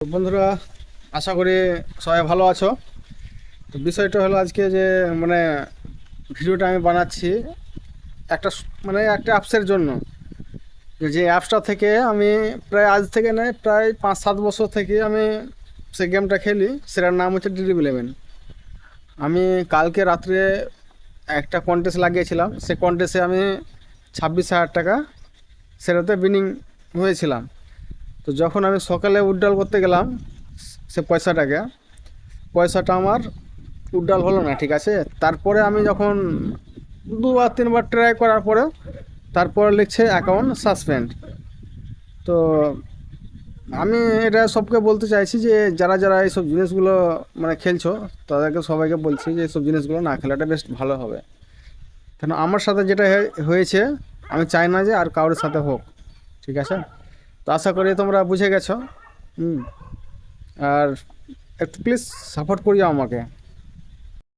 তো বন্ধুরা, আশা করি সবাই ভালো আছো। তো বিষয়টা হলো আজকে যে মানে ভিডিওটা আমি বানাচ্ছি একটা অ্যাপসের জন্য। যে অ্যাপসটা থেকে আমি প্রায় আজ থেকে নয়, প্রায় 5-7 বছর থেকে আমি সে গেমটা খেলি। সেটার নাম হচ্ছে ড্রিম 11। আমি কালকে রাত্রে একটা কন্টেস্ট লাগিয়েছিলাম। সে কন্টেস্টে আমি 26,000 টাকা সেটাতে উইনিং হয়েছিলাম। তো যখন আমি সকালে উইথড্রল করতে গেলাম সে পয়সাটা আমার উড্ডাল হলো না, ঠিক আছে। তারপরে আমি যখন 2 বা 3 বার ট্রাই করার পরে তারপরে লিখছে অ্যাকাউন্ট সাসপেন্ড। তো আমি এটা সবকে বলতে চাইছি যে যারা যারা এইসব জিনিসগুলো খেলছো, তাদেরকে সবাইকে বলছি যে এইসব জিনিসগুলো না খেলাটা বেশ ভালো হবে। কেন আমার সাথে যেটা হয়েছে, আমি চাই না যে আর কারোর সাথে হোক, ঠিক আছে। তো আশা করি তোমরা বুঝে গেছো। হুম। আর একটু প্লিজ সাপোর্ট করিও আমাকে।